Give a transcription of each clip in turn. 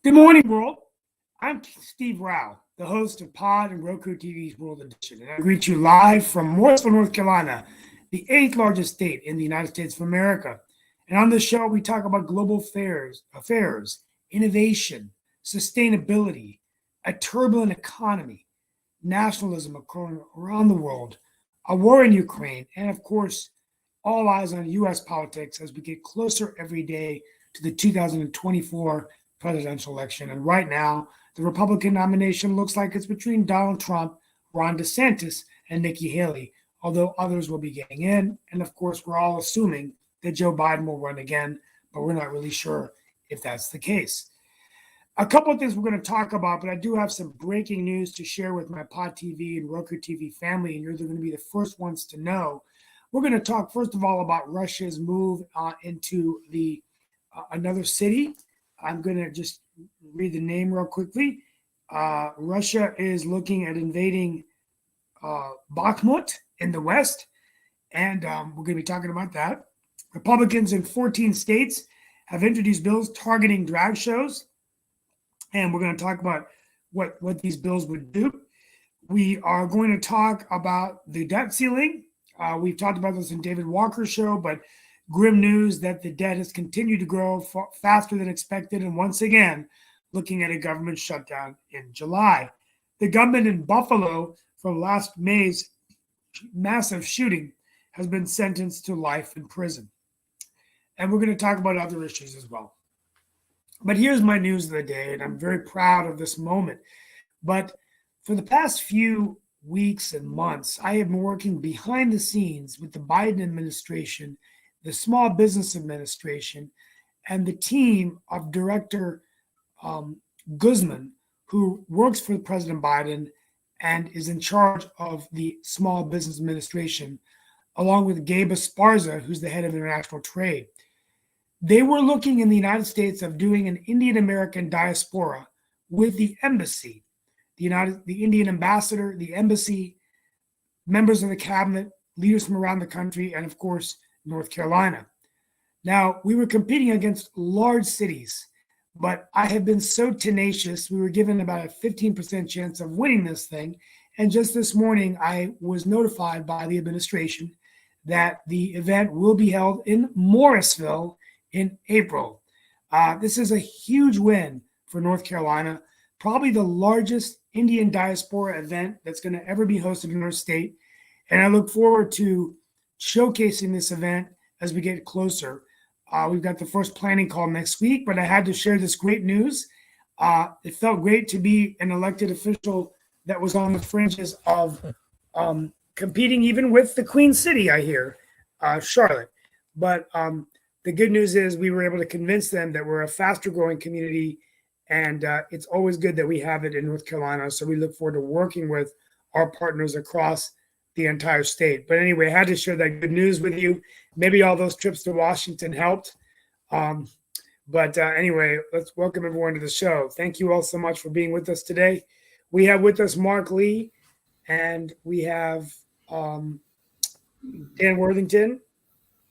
Good morning, world. I'm Steve Rao, the host of Pod and Roku TV's World Edition, and I greet you live from Mooresville, North Carolina, the eighth largest state in the United States of America. And on this show, we talk about global affairs, innovation, sustainability, a turbulent economy, nationalism occurring around the world, a war in Ukraine, and of course, all eyes on U.S. politics as we get closer every day to the 2024 presidential election. And right now, the Republican nomination looks like it's between Donald Trump, Ron DeSantis, and Nikki Haley, although others will be getting in. And of course, we're all assuming that Joe Biden will run again, but we're not really sure if that's the case. A couple of things we're going to talk about, but I do have some breaking news to share with my Pod TV and Roku TV family, and you're going to be the first ones to know. We're going to talk, first of all, about Russia's move into the another city. I'm going to just read the name real quickly. Russia is looking at invading Bakhmut in the west, and we're going to be talking about that. Republicans in 14 states have introduced bills targeting drag shows, and we're going to talk about what these bills would do. We are going to talk about the debt ceiling. We've talked about this in David Walker's show, but grim news that the debt has continued to grow faster than expected, and once again, looking at a government shutdown in July. The gunman in Buffalo from last May's massive shooting has been sentenced to life in prison. And we're going to talk about other issues as well. But here's my news of the day, and I'm very proud of this moment. But for the past few weeks and months, I have been working behind the scenes with the Biden administration, the Small Business Administration, and the team of Director Guzman, who works for President Biden and is in charge of the Small Business Administration, along with Gabe Esparza, who's the head of international trade. They were looking in the United States of doing an Indian American diaspora with the embassy, the Indian ambassador, the embassy, members of the cabinet, leaders from around the country, and of course, North Carolina. Now, we were competing against large cities, but I have been so tenacious. We were given about a 15% chance of winning this thing. And just this morning, I was notified by the administration that the event will be held in Morrisville in April. This is a huge win for North Carolina, probably the largest Indian diaspora event that's going to ever be hosted in our state. And I look forward to showcasing this event as we get closer. We've got the first planning call next week, but I had to share this great news. It felt great to be an elected official that was on the fringes of competing even with the Queen City, I hear, Charlotte. But the good news is we were able to convince them that we're a faster growing community, and it's always good that we have it in North Carolina. So we look forward to working with our partners across the entire state. But anyway, I had to share that good news with you. Maybe all those trips to Washington helped. But anyway, let's welcome everyone to the show. Thank you all so much for being with us today. We have with us Mark Lee, and we have Dan Worthington.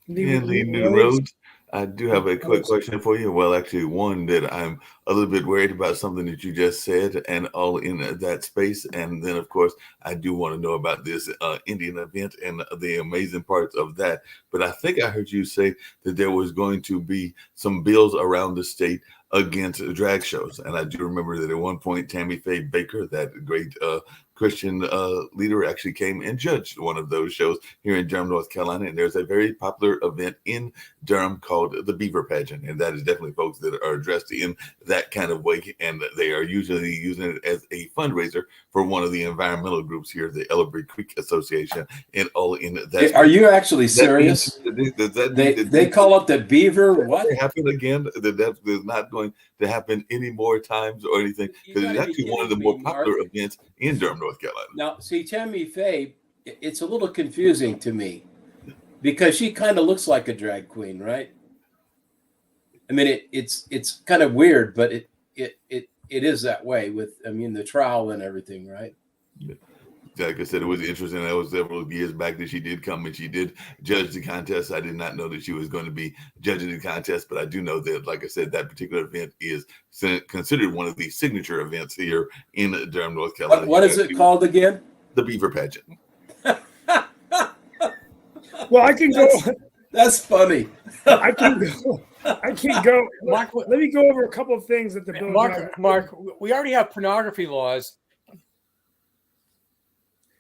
Dan Lee New Roads. I do have a quick question for you. Well, actually, one that I'm a little bit worried about something that you just said and all in that space. And then, of course, I do want to know about this Indian event and the amazing parts of that. But I think I heard you say that there was going to be some bills around the state against drag shows. And I do remember that at one point, Tammy Faye Baker, that great Christian leader, actually came and judged one of those shows here in Durham, North Carolina. And there's a very popular event in Durham called the Beaver Pageant. And that is definitely folks that are dressed in that kind of way. And they are usually using it as a fundraiser for one of the environmental groups here, the Ellery Creek Association, and all in that. Are you actually serious? They call it the Beaver what? Happen again? That is not going to happen any more times or anything, because it's actually one of the more popular events in Durham, North Carolina. Now, see, Tammy Faye, it's a little confusing to me because she kind of looks like a drag queen, right? I mean, it's kind of weird, but it is that way with, I mean, the trowel and everything, right? like I said, it was interesting. That was several years back that she did come and she did judge the contest. I did not know that she was going to be judging the contest, but I do know that, like I said, that particular event is considered one of the signature events here in Durham, North Carolina. What is it called again? The Beaver Pageant. Well, I can go. That's funny. I can go. I can go. Mark, Let me go over a couple of things that the bill. Mark, we already have pornography laws.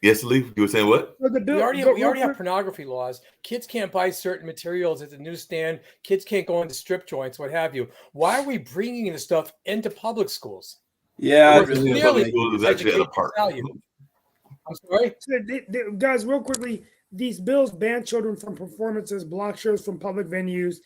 Yes, Lee, you were saying what? So the bill, We already have pornography laws. Kids can't buy certain materials at the newsstand. Kids can't go into strip joints, what have you. Why are we bringing this stuff into public schools? Yeah, Well, really. clearly- It was actually at a park. Value. I'm sorry. So guys, real quickly, these bills ban children from performances, block shows from public venues,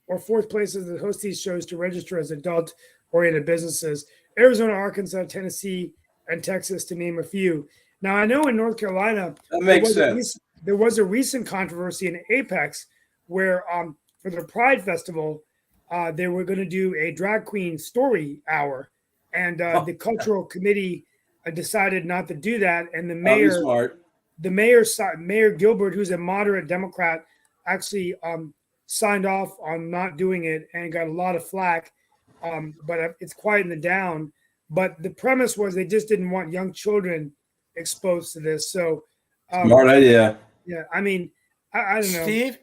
or force places that host these shows to register as adult-oriented businesses. Arizona, Arkansas, Tennessee, and Texas, to name a few. Now, I know in North Carolina, That makes sense. there was a recent controversy in Apex where for the Pride Festival, they were going to do a drag queen story hour, and the cultural committee decided not to do that. And Mayor Gilbert, who's a moderate Democrat, actually signed off on not doing it and got a lot of flack. But it's quieting it down. But the premise was they just didn't want young children exposed to this. So Smart idea. yeah, I mean, I don't know. Steve?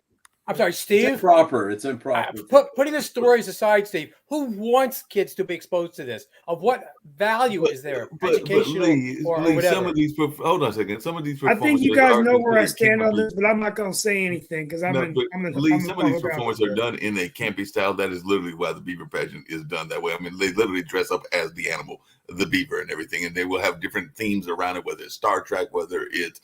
I'm sorry, It's Steve? improper. It's improper. Putting the stories aside, Steve, who wants kids to be exposed to this? Of what value is there? Educational Lee, or some whatever? of these, hold on a second. Some of these I think you performances guys are know where I considered stand on campy. this, but I'm not going to say anything because I'm No, in. but I'm in. Lee, I'm some of these public performances are office. done in a campy style. That is literally why the Beaver Pageant is done that way. I mean, they literally dress up as the animal, the beaver, and everything, and they will have different themes around it, whether it's Star Trek, whether it's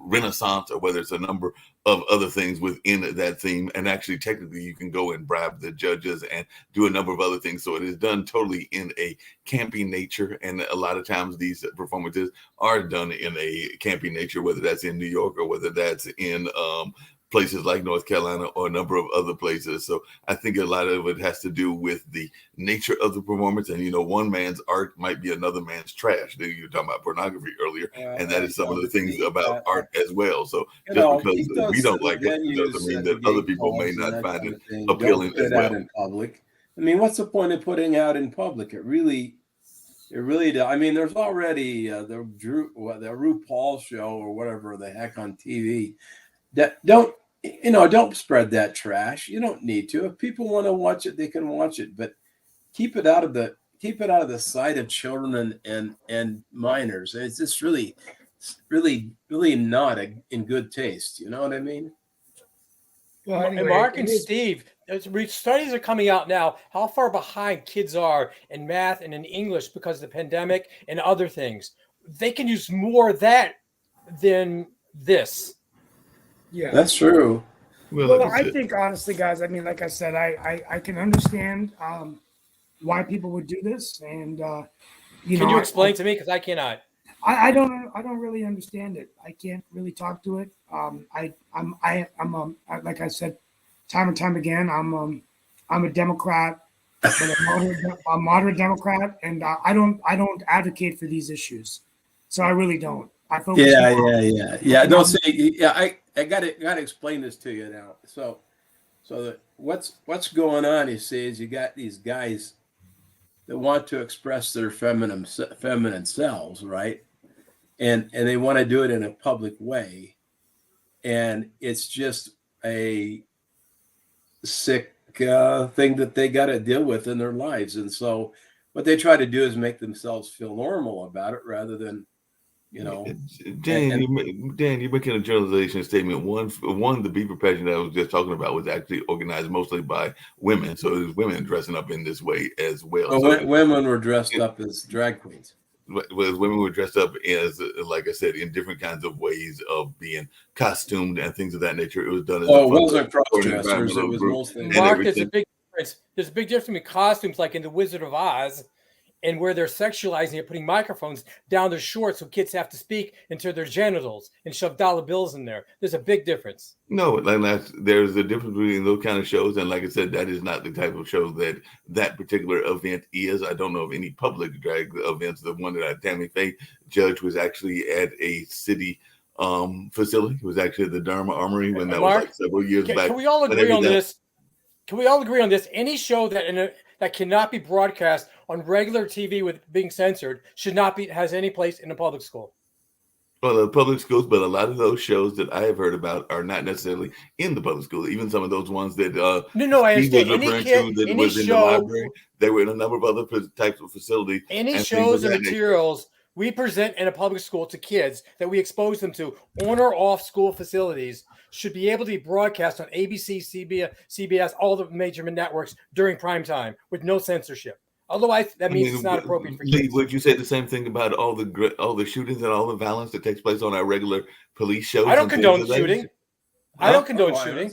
Renaissance, or whether it's a number of other things within that theme. And actually, technically, you can go and bribe the judges and do a number of other things. So it is done totally in a campy nature, and a lot of times these performances are done in a campy nature, whether that's in New York or whether that's in places like North Carolina or a number of other places. So I think a lot of it has to do with the nature of the performance. And, one man's art might be another man's trash. You were talking about pornography earlier, and that is some of the things about art as well. So just because we don't like it doesn't mean that other people may not find it appealing as well. In public. I mean, what's the point of putting out in public? It really does. I mean, there's already the RuPaul show or whatever the heck on TV. That don't spread that trash. You don't need to. If people want to watch it, they can watch it, but keep it out of the sight of children and minors. It's just really not in good taste. You know what I mean? Well, And anyway, Mark it and is- Steve, studies are coming out now how far behind kids are in math and in English because of the pandemic and other things. They can use more of that than this. Yeah. That's true. Well, like I said, think honestly, guys, I mean, like I said, I can understand why people would do this, and Can you explain to me? Because I cannot. I don't really understand it. I can't really talk to it. Like I said, time and time again, I'm a Democrat, but a moderate Democrat, and I don't advocate for these issues. So I really don't. I focus. Yeah. Don't say. Yeah, I gotta explain this to you now. So that what's going on? You see, is you got these guys that want to express their feminine selves, right? And they want to do it in a public way, and it's just a sick thing that they got to deal with in their lives. And so what they try to do is make themselves feel normal about it rather than, Dan, you're making a generalization statement. One, the Beaver Pageant that I was just talking about was actually organized mostly by women. So it was women dressing up in this way as well. So women were dressed up as drag queens. Women were dressed up as, like I said, in different kinds of ways of being costumed and things of that nature. It was done as it wasn't cross-dressers. It was mostly. Mark, there's a big difference. There's a big difference between costumes like in The Wizard of Oz and where they're sexualizing it, putting microphones down their shorts so kids have to speak into their genitals and shove dollar bills in there. There's a big difference. No, there's a difference between those kind of shows, and like I said, that is not the type of show that particular event is. I don't know of any public drag events. The one that Tammy Faye judged was actually at a city facility. It was actually the Durham Armory when that Mark, was like several years back. Can we all agree on this? Can we all agree on this? Any show that cannot be broadcast on regular TV with being censored should not has any place in a public school. Well, the public schools, but a lot of those shows that I have heard about are not necessarily in the public school. Even some of those ones that no, I Steve understand. was referring to that was in the library, they were in a number of other types of facilities. Any shows and materials we present in a public school to kids that we expose them to on or off school facilities should be able to be broadcast on ABC, CBS, all the major networks during prime time with no censorship. Otherwise, that means it's not appropriate for kids. Would you say the same thing about all the shootings and all the violence that takes place on our regular police shows? I don't condone shooting. I don't condone shooting.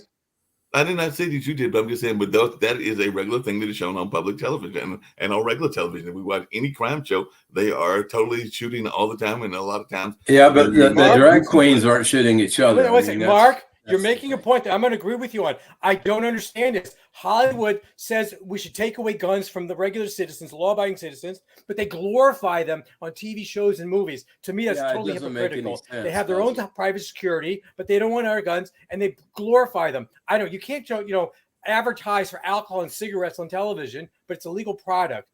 I did not say that you did, but I'm just saying, but that is a regular thing that is shown on public television and on regular television. If we watch any crime show, they are totally shooting all the time, and a lot of times. Yeah, but the drag queens aren't shooting each other. Wait, Mark, you're making a point that I'm going to agree with you on. I don't understand this. Hollywood says we should take away guns from the regular citizens, law-abiding citizens, but they glorify them on TV shows and movies. To me, that's totally hypocritical. They have their own private security, but they don't want our guns, and they glorify them. You can't advertise for alcohol and cigarettes on television, but it's a legal product.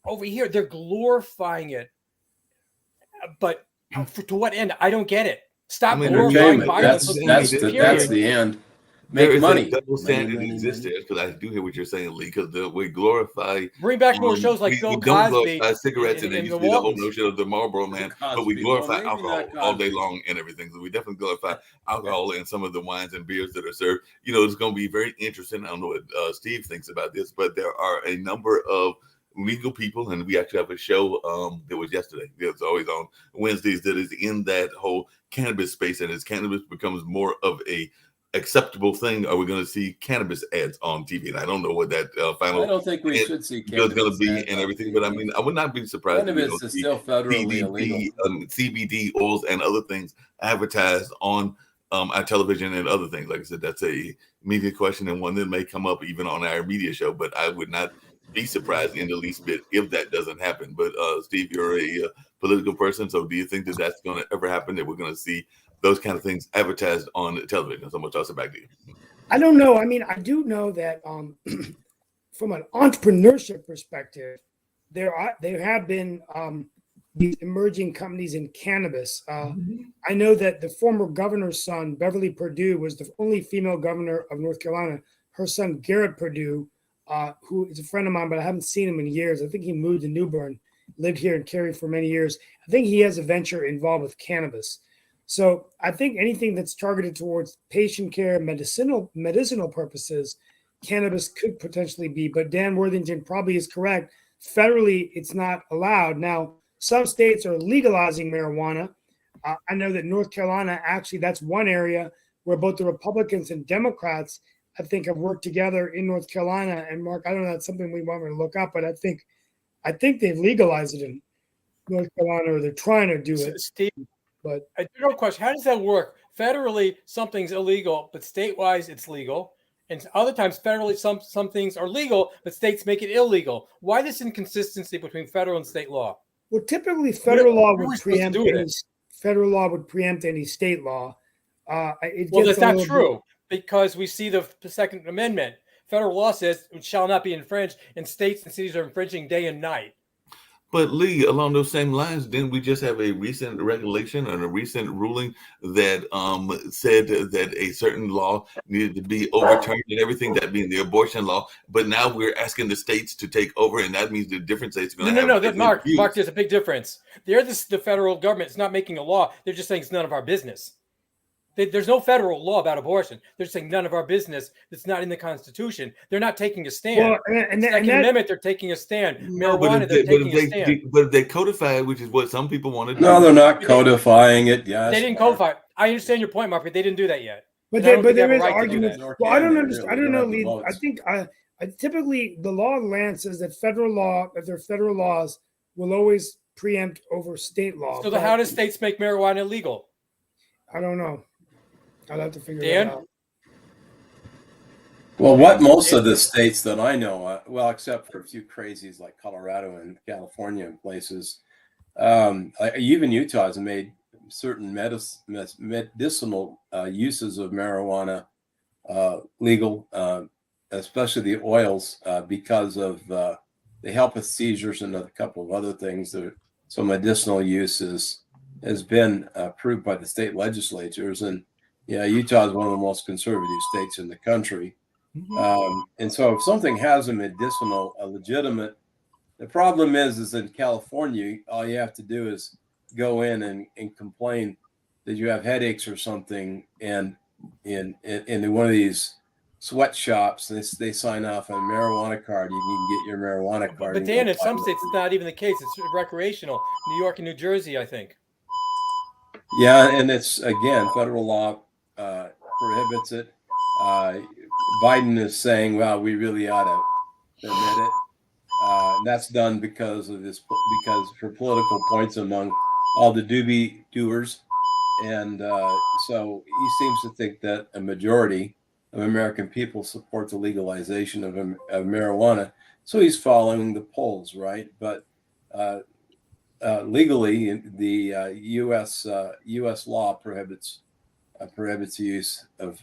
Over here, they're glorifying it, but to what end? I don't get it. Stop glorifying violence. That's the end. Make money. Double standard exists there, because I do hear what you're saying, Lee. Because we glorify, bring back more shows like Bill Cosby. Don't glorify cigarettes, and then you see the whole notion of the Marlboro Man. But we glorify alcohol all day long and everything. So we definitely glorify alcohol and some of the wines and beers that are served. It's going to be very interesting. I don't know what Steve thinks about this, but there are a number of legal people, and we actually have a show that was yesterday. It's always on Wednesdays that is in that whole cannabis space, and as cannabis becomes more of a acceptable thing, are we going to see cannabis ads on TV? And I don't know what that final. I don't think we should see cannabis going to be and everything, but I mean, I would not be surprised. Cannabis is still federally illegal. CBD oils and other things advertised on our television and other things. Like I said, that's a media question and one that may come up even on our media show. But I would not be surprised in the least bit if that doesn't happen. But Steve, you're a political person, so do you think that that's going to ever happen, that we're going to see those kind of things advertised on television? So I'm going to toss it back to you. I don't know. I mean, I do know that from an entrepreneurship perspective, there have been these emerging companies in cannabis. I know that the former governor's son, Beverly Perdue, was the only female governor of North Carolina. Her son, Garrett Perdue, who is a friend of mine, but I haven't seen him in years. I think he moved to New Bern, lived here in Cary for many years. I think he has a venture involved with cannabis. So I think anything that's targeted towards patient care, medicinal purposes, cannabis could potentially be. But Dan Worthington probably is correct. Federally, it's not allowed. Now, some states are legalizing marijuana. I know that North Carolina, actually, that's one area where both the Republicans and Democrats, I think, have worked together in North Carolina. And Mark, I don't know, that's something we want to look up, but I think they've legalized it in North Carolina, or they're trying to do it. Steve, but I do have a question. How does that work? Federally, something's illegal, but state-wise, it's legal. And other times, federally, some things are legal, but states make it illegal. Why this inconsistency between federal and state law? Well, typically, federal law would preempt any state law. That's not true, because we see the Second Amendment. Federal law says it shall not be infringed, and states and cities are infringing day and night. But Lee, along those same lines, didn't we just have a recent regulation and a recent ruling that said that a certain law needed to be overturned and everything, that being the abortion law? But now we're asking the states to take over, and that means the different states are going to have different views. Mark, there's a big difference. The federal government is not making a law. They're just saying it's none of our business. There's no federal law about abortion. They're saying none of our business. It's not in the Constitution. They're not taking a stand. Well, Second Amendment, they're taking a stand. Marijuana, they're taking a stand. But if they codify it, which is what some people want to do. No, they're not codifying it. Yes, they didn't codify it. I understand your point, Mark, but they didn't do that yet. But there is argument. Well, I don't understand. I don't know, Lee. I think Typically, the law of the land says that if there are federal laws, will always preempt over state law. So how do states make marijuana illegal? I don't know. I'll have to figure Dan? that out. Well, what most of the states that I know, well, except for a few crazies like Colorado and California and places, even Utah has made certain medicinal uses of marijuana legal, especially the oils, because of they help with seizures and a couple of other things. So medicinal use has been approved by the state legislatures, and Utah is one of the most conservative states in the country. And so if something has a legitimate, the problem is in California, all you have to do is go in and complain that you have headaches or something, and in one of these sweatshops, they sign off on a marijuana card. You can get your marijuana card. But Dan, in some states, it's not even the case. It's recreational. New York and New Jersey, I think. Yeah, and it's, again, federal law prohibits it. Biden is saying, well, we really ought to admit it. And that's done because for political points among all the doers. And so he seems to think that a majority of American people support the legalization of marijuana. So he's following the polls, right? But legally, the U.S. law prohibits the use of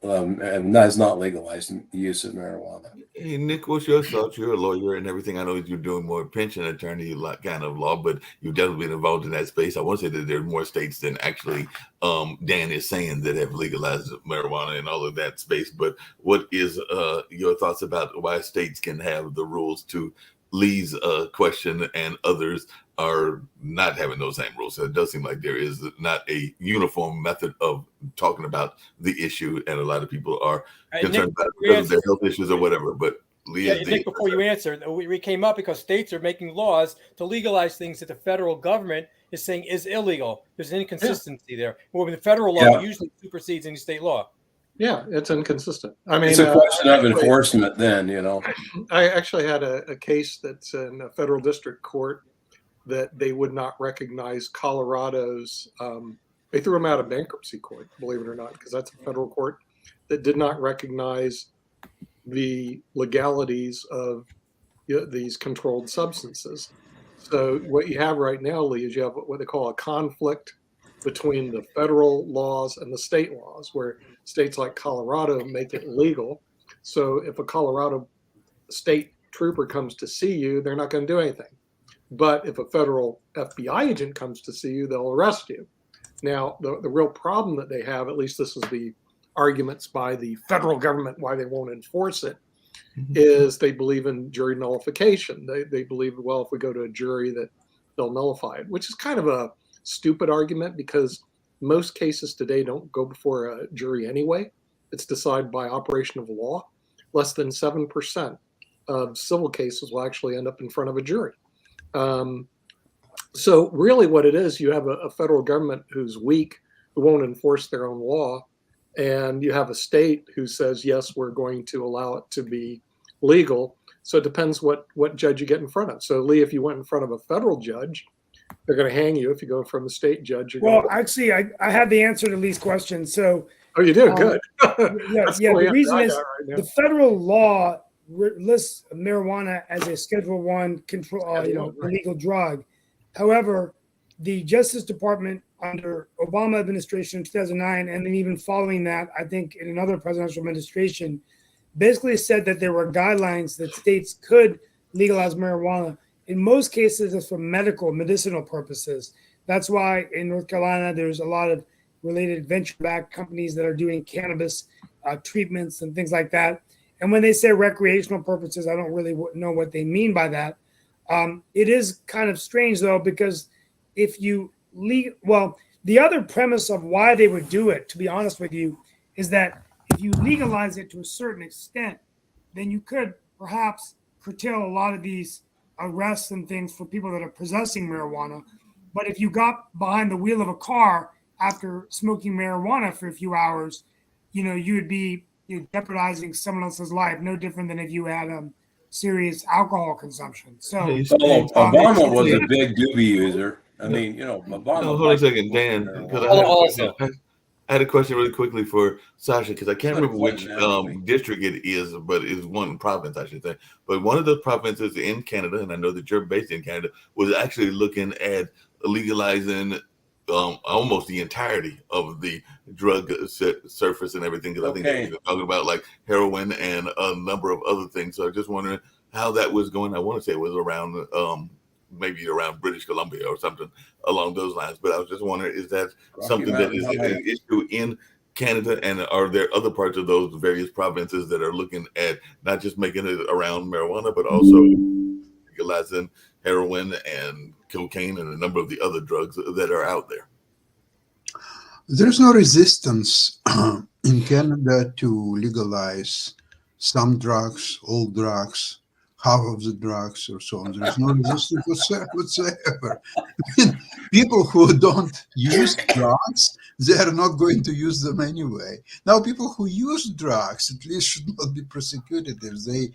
and has not legalized the use of marijuana. Hey, Nick, what's your thoughts? You're a lawyer and everything. I know you're doing more pension attorney kind of law, but you've definitely been involved in that space. I want to say that there are more states than actually Dan is saying that have legalized marijuana and all of that space. But what is your thoughts about why states can have the rules to Lee's question and others are not having those same rules? So it does seem like there is not a uniform method of talking about the issue, and a lot of people are concerned about it because of their health issues or whatever. But Lee, Nick, before you answer, we came up because states are making laws to legalize things that the federal government is saying is illegal. There's an inconsistency there. Well, the federal law usually supersedes any state law. Yeah, it's inconsistent. I mean, it's a question of enforcement then, I actually had a case that's in a federal district court that they would not recognize Colorado's, they threw them out of bankruptcy court, believe it or not, because that's a federal court that did not recognize the legalities of these controlled substances. So what you have right now, Lee, is you have what they call a conflict between the federal laws and the state laws, where states like Colorado make it legal. So if a Colorado state trooper comes to see you, they're not going to do anything. But if a federal FBI agent comes to see you, they'll arrest you. Now, the real problem that they have, at least this is the arguments by the federal government why they won't enforce it, is they believe in jury nullification. They believe, well, if we go to a jury that they'll nullify it, which is kind of a stupid argument because most cases today don't go before a jury anyway. It's decided by operation of law. Less than 7% of civil cases will actually end up in front of a jury. So really what it is, you have a federal government who's weak, who won't enforce their own law, and you have a state who says, yes, we're going to allow it to be legal. So it depends what judge you get in front of. So Lee, if you went in front of a federal judge, they're going to hang you. If you go from a state judge, actually, I have the answer to Lee's question. So, oh, you do? Good. The reason is the federal law lists marijuana as a Schedule I control, illegal drug. However, the Justice Department under Obama administration in 2009, and then even following that, I think in another presidential administration, basically said that there were guidelines that states could legalize marijuana. In most cases, it's for medicinal purposes. That's why in North Carolina, there's a lot of related venture-backed companies that are doing cannabis treatments and things like that. And when they say recreational purposes, I don't really know what they mean by that. It is kind of strange, though, because if you the other premise of why they would do it, to be honest with you, is that if you legalize it to a certain extent, then you could perhaps curtail a lot of these arrests and things for people that are possessing marijuana. But if you got behind the wheel of a car after smoking marijuana for a few hours, you would be, you're jeopardizing someone else's life, no different than if you had serious alcohol consumption. So, Obama was a big doobie user. I mean, Obama. No, hold on a second, Dan, because Also, I had a question really quickly for Sasha, because I can't remember which Unfortunately. district it is, but it's one province, I should say. But one of the provinces in Canada, and I know that you're based in Canada, was actually looking at legalizing almost the entirety of the drug surface and everything. Because I think they're talking about like heroin and a number of other things. So I just wondering how that was going. I want to say it was around maybe around British Columbia or something along those lines. But I was just wondering, is that something that is an issue in Canada, and are there other parts of those various provinces that are looking at not just making it around marijuana, but also legalizing heroin and cocaine and a number of the other drugs that are out there? There's no resistance in Canada to legalize some drugs, all drugs, half of the drugs, or so on. There's no resistance whatsoever. People who don't use drugs, they are not going to use them anyway. Now, people who use drugs at least should not be prosecuted if they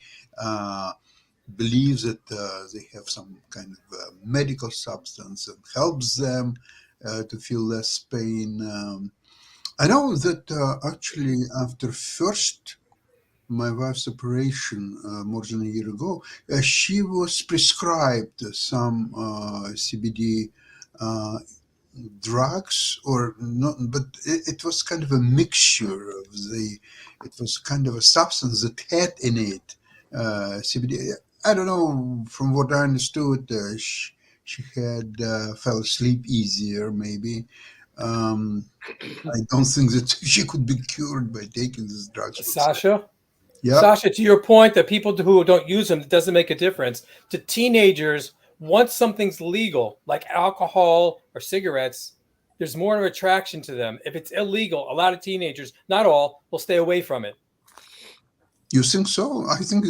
believe that they have some kind of medical substance that helps them to feel less pain. I know that actually after my wife's operation more than a year ago, she was prescribed some CBD drugs, or not, but it was kind of a mixture of it was kind of a substance that had in it CBD. I don't know, from what I understood, she had fell asleep easier, maybe. I don't think that she could be cured by taking these drugs. Sasha? Yeah. Sasha, to your point that people who don't use them, it doesn't make a difference. To teenagers, once something's legal, like alcohol or cigarettes, there's more of an attraction to them. If it's illegal, a lot of teenagers, not all, will stay away from it. You think so? I think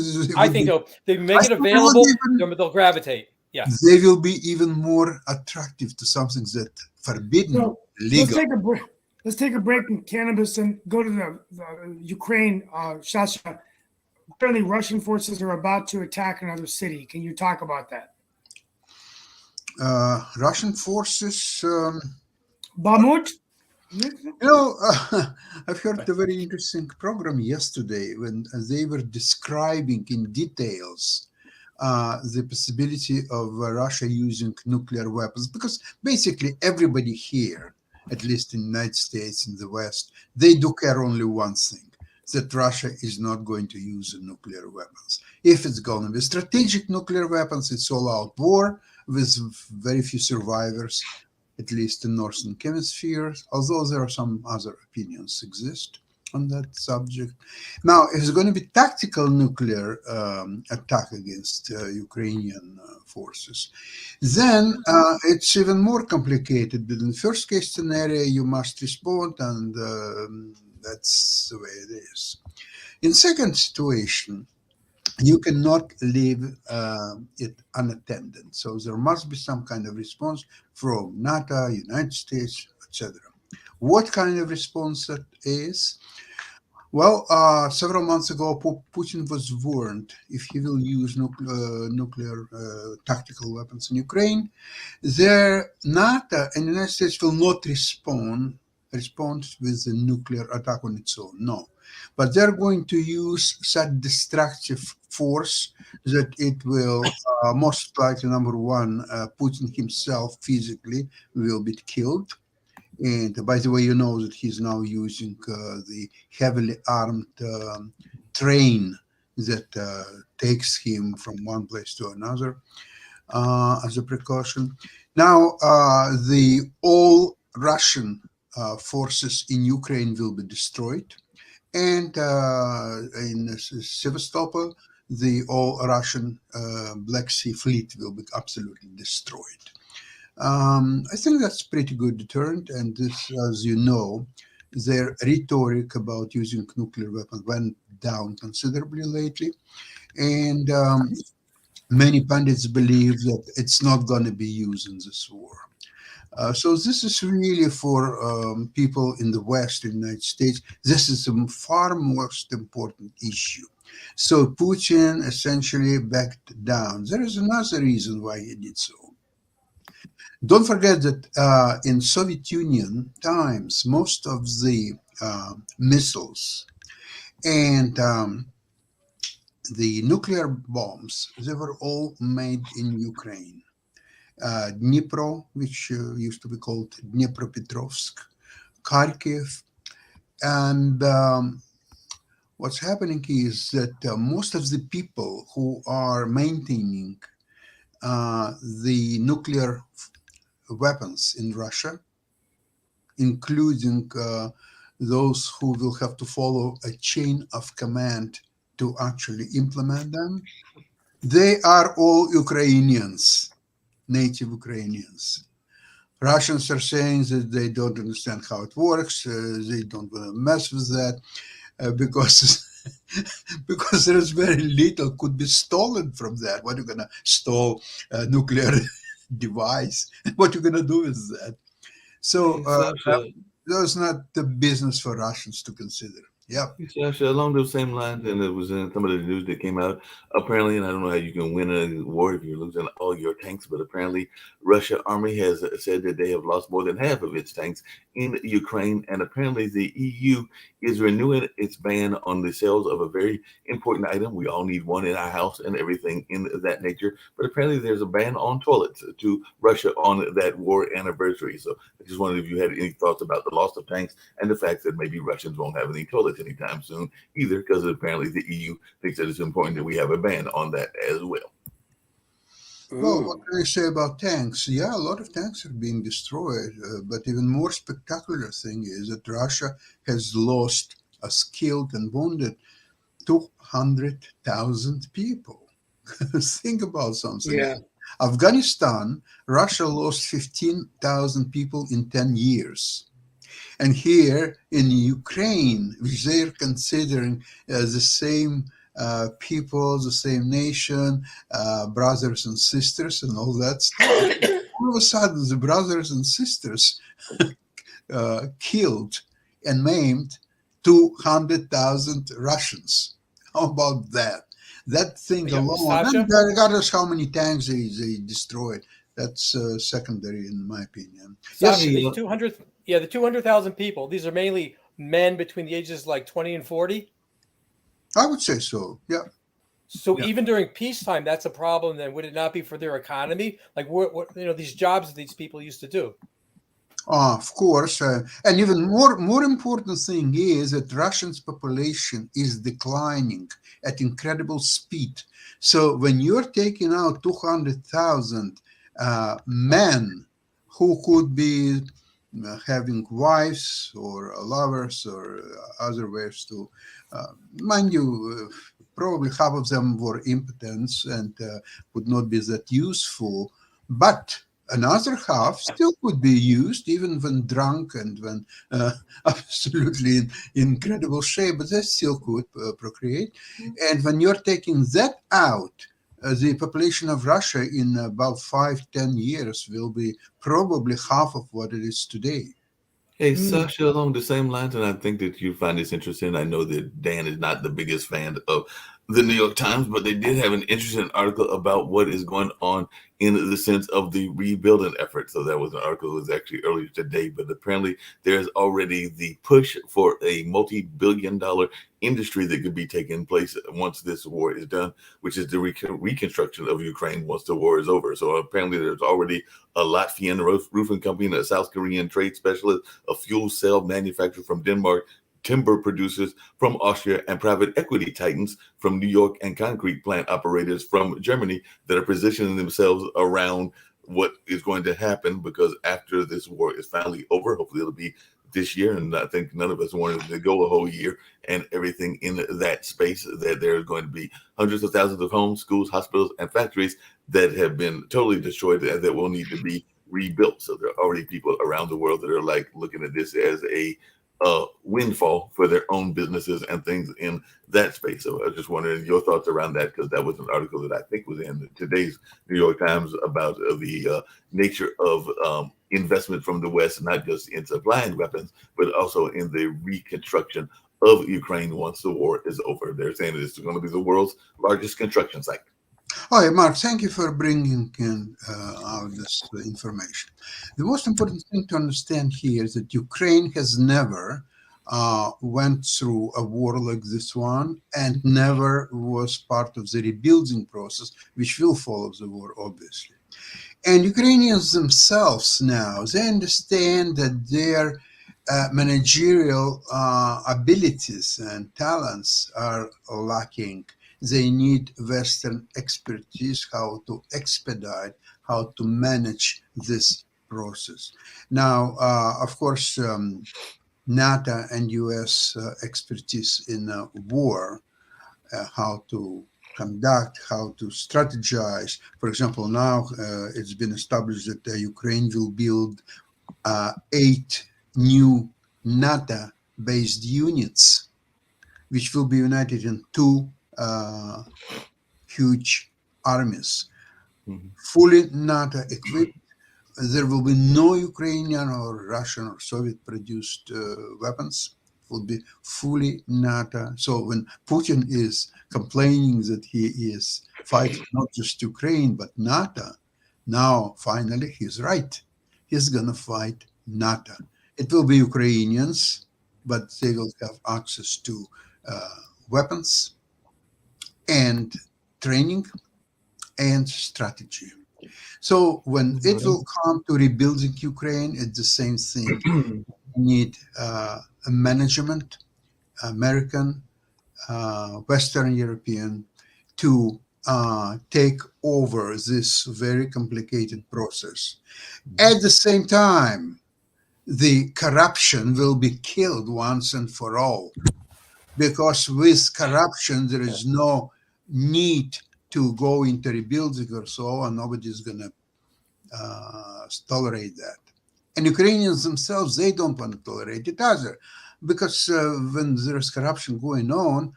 they make it available, they'll gravitate. Yeah. They will be even more attractive to something that forbidden, so legal. Let's take a break from cannabis and go to the Ukraine. Sasha, apparently Russian forces are about to attack another city. Can you talk about that? Russian forces. Bakhmut? I've heard a very interesting program yesterday when they were describing in details the possibility of Russia using nuclear weapons, because basically everybody here, at least in the United States, in the West, they do care only one thing, that Russia is not going to use nuclear weapons. If it's going to be strategic nuclear weapons, it's all-out war with very few survivors, at least in Northern Hemisphere, although there are some other opinions exist on that subject. Now, if it's going to be tactical nuclear attack against Ukrainian forces, then it's even more complicated. But in the first case scenario, you must respond, and that's the way it is. In second situation, you cannot leave it unattended. So there must be some kind of response from NATO, United States, etc. What kind of response that is? Well, several months ago, Putin was warned if he will use nuclear tactical weapons in Ukraine, NATO and the United States will not respond with a nuclear attack on its own. No. But they're going to use such destructive force that it will most likely, number one, Putin himself physically will be killed. And by the way, you know that he's now using the heavily armed train that takes him from one place to another as a precaution. Now, the all Russian forces in Ukraine will be destroyed. And in Sevastopol, the all-Russian Black Sea Fleet will be absolutely destroyed. I think that's pretty good deterrent. And this, as you know, their rhetoric about using nuclear weapons went down considerably lately. And many pundits believe that it's not going to be used in this war. So this is really for people in the West, in the United States. This is a far most important issue. So Putin essentially backed down. There is another reason why he did so. Don't forget that in Soviet Union times, most of the missiles and the nuclear bombs, they were all made in Ukraine. Dnipro, which used to be called Dnipropetrovsk, Kharkiv, and what's happening is that most of the people who are maintaining the nuclear weapons in Russia, including those who will have to follow a chain of command to actually implement them, they are all Ukrainians, native Ukrainians. Russians are saying that they don't understand how it works. They don't want to mess with that because because there is very little could be stolen from that. What are you going to stole a nuclear device? What are you going to do with that? So that's not the business for Russians to consider. Yeah. Actually, along those same lines, and it was in some of the news that came out. Apparently, and I don't know how you can win a war if you're losing all your tanks, but apparently, Russia army has said that they have lost more than half of its tanks in Ukraine, and apparently, the EU is renewing its ban on the sales of a very important item. We all need one in our house and everything in that nature. But apparently, there's a ban on toilets to Russia on that war anniversary. So I just wondered if you had any thoughts about the loss of tanks and the fact that maybe Russians won't have any toilets anytime soon either, because apparently the EU thinks that it's important that we have a ban on that as well. Well, what can I say about tanks? Yeah, a lot of tanks are being destroyed, but even more spectacular thing is that Russia has lost a skilled and wounded 200,000 people. Think about something. Yeah. Afghanistan, Russia lost 15,000 people in 10 years. And here in Ukraine, which they're considering the same people, the same nation, brothers and sisters, and all that stuff. All of a sudden, the brothers and sisters killed and maimed 200,000 Russians. How about that? That thing Yeah, alone, Sasha? and regardless how many tanks they destroyed, that's secondary in my opinion. Sasha, Yes. the 200,000 people. These are mainly men between the ages like 20 and 40. I would say so. Yeah. So Yeah. even during peacetime, that's a problem. Then would it not be for their economy? Like what these jobs that these people used to do? Of course, and even more important thing is that Russia's population is declining at incredible speed. So when you're taking out 200,000 men who could be having wives or lovers or other ways to, mind you, probably half of them were impotents and would not be that useful, but another half still could be used even when drunk and when absolutely in incredible shape, but they still could procreate. And when you're taking that out, the population of Russia in about 5-10 years will be probably half of what it is today. Hey, Sasha, along the same lines, and I think that you find this interesting. I know that Dan is not the biggest fan of the New York Times, but they did have an interesting article about what is going on in the sense of the rebuilding effort. So that was an article that was actually earlier today, but apparently there's already the push for a multi-billion-dollar industry that could be taking place once this war is done, which is the reconstruction of Ukraine once the war is over. So apparently there's already a Latvian roofing company, a South Korean trade specialist, a fuel cell manufacturer from Denmark, timber producers from Austria, and private equity titans from New York, and concrete plant operators from Germany that are positioning themselves around what is going to happen, because after this war is finally over, hopefully it'll be this year, and I think none of us wanted to go a whole year, and everything in that space, that there's going to be hundreds of thousands of homes, schools, hospitals, and factories that have been totally destroyed and that will need to be rebuilt. So there are already people around the world that are like looking at this as a windfall for their own businesses and things in that space. So I was just wondering your thoughts around that, because that was an article that I think was in today's New York Times about the nature of investment from the West, not just in supplying weapons, but also in the reconstruction of Ukraine once the war is over. They're saying it's going to be the world's largest construction site. Oh, yeah, Mark, thank you for bringing in out this information. The most important thing to understand here is that Ukraine has never went through a war like this one and never was part of the rebuilding process, which will follow the war, obviously. And Ukrainians themselves now, they understand that their managerial abilities and talents are lacking. They need Western expertise, how to expedite, how to manage this process. Now, of course, NATO and US expertise in war, how to conduct, how to strategize. For example, now it's been established that Ukraine will build 8 new NATO-based units, which will be united in 2 huge armies, fully NATO equipped. There will be no Ukrainian or Russian or Soviet-produced weapons. It will be fully NATO. So when Putin is complaining that he is fighting not just Ukraine, but NATO, now finally he's right. He's going to fight NATO. It will be Ukrainians, but they will have access to weapons and training and strategy. So when it will come to rebuilding Ukraine, it's the same thing. We need a management, American, Western European, to take over this very complicated process. At the same time, the corruption will be killed once and for all, because with corruption, there is no need to go into rebuilding or so, and nobody's going to tolerate that. And Ukrainians themselves, they don't want to tolerate it either, because when there's corruption going on,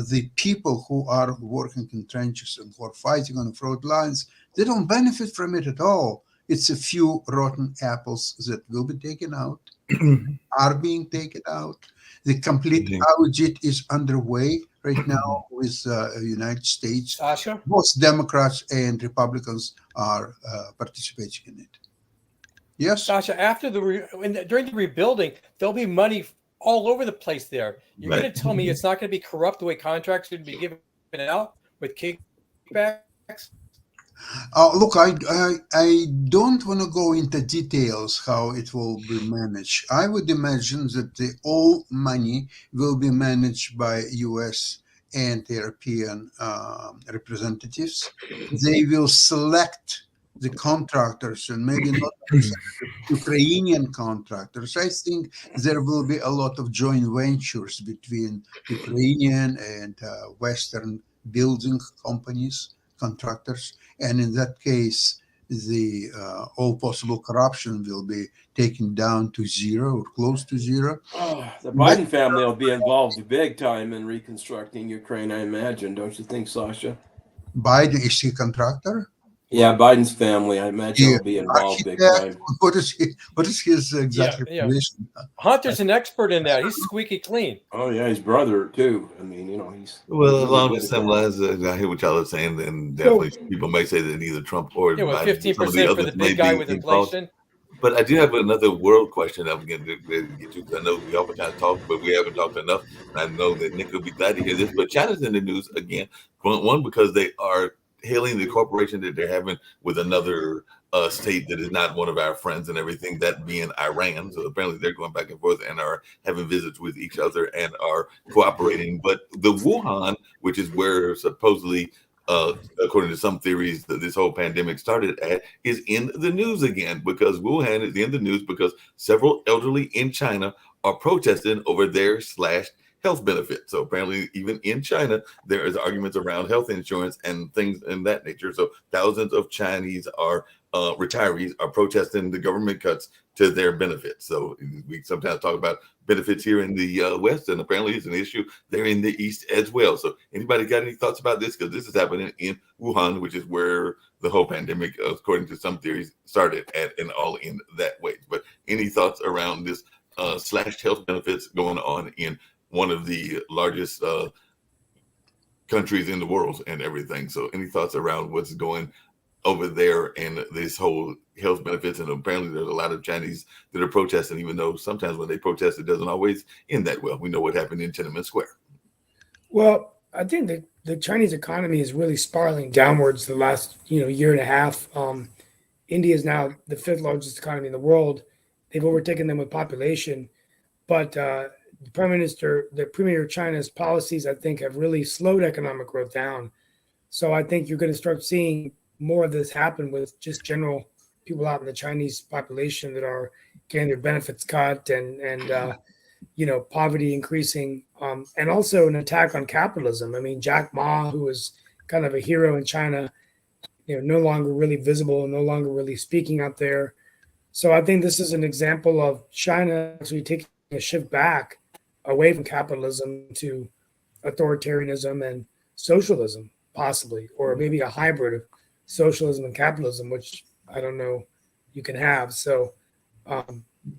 the people who are working in trenches and who are fighting on the front lines, they don't benefit from it at all. It's a few rotten apples that will be taken out, are being taken out. The complete audit is underway right now with the United States. Sasha? Both Democrats and Republicans are participating in it. Yes? Sasha, after during the rebuilding, there'll be money all over the place there. You're going to tell me it's not going to be corrupt the way contracts should be given out with kickbacks? Look, I don't want to go into details how it will be managed. I would imagine that all money will be managed by U.S. and European representatives. They will select the contractors, and maybe not Ukrainian contractors. I think there will be a lot of joint ventures between Ukrainian and Western building companies, contractors, and in that case, the all possible corruption will be taken down to zero or close to zero. The Biden family will be involved big time in reconstructing Ukraine, I imagine. Don't you think, Sasha? Biden, is he a contractor? Yeah, Biden's family, I imagine, will be involved big time. What is his exact position? Hunter's an expert in that. He's squeaky clean. Oh, yeah, his brother, too. I mean, he's... Well, along the same lines, I hear what y'all are saying, and definitely people may say that neither Trump or with Biden, 15% for the big guy with inflation. But I do have another world question I'm going to get to. I know we oftentimes talk, but we haven't talked enough. And I know that Nick will be glad to hear this. But China's in the news again. One, because they are hailing the cooperation that they're having with another state that is not one of our friends and everything, that being Iran. So apparently they're going back and forth and are having visits with each other and are cooperating. But the Wuhan, which is where supposedly, according to some theories, that this whole pandemic started at, is in the news again, because Wuhan is in the news because several elderly in China are protesting over their slashed health benefits. So apparently even in China, there is arguments around health insurance and things in that nature. So thousands of Chinese are retirees are protesting the government cuts to their benefits. So we sometimes talk about benefits here in the West, and apparently it's an issue there in the East as well. So anybody got any thoughts about this? Because this is happening in Wuhan, which is where the whole pandemic, according to some theories, started at, and all in that way. But any thoughts around this slashed health benefits going on in one of the largest countries in the world and everything? So any thoughts around what's going over there and this whole health benefits? And apparently there's a lot of Chinese that are protesting, even though sometimes when they protest, it doesn't always end that well. We know what happened in Tiananmen Square. Well, I think that the Chinese economy is really spiraling downwards the last year and a half. India is now the 5th largest economy in the world. They've overtaken them with population, but the premier of China's policies, I think, have really slowed economic growth down. So I think you're going to start seeing more of this happen with just general people out in the Chinese population that are getting their benefits cut and poverty increasing, and also an attack on capitalism. I mean, Jack Ma, who was kind of a hero in China, no longer really visible and no longer really speaking out there. So I think this is an example of China actually taking a shift back away from capitalism to authoritarianism and socialism, possibly, or maybe a hybrid of socialism and capitalism, which I don't know you can have. So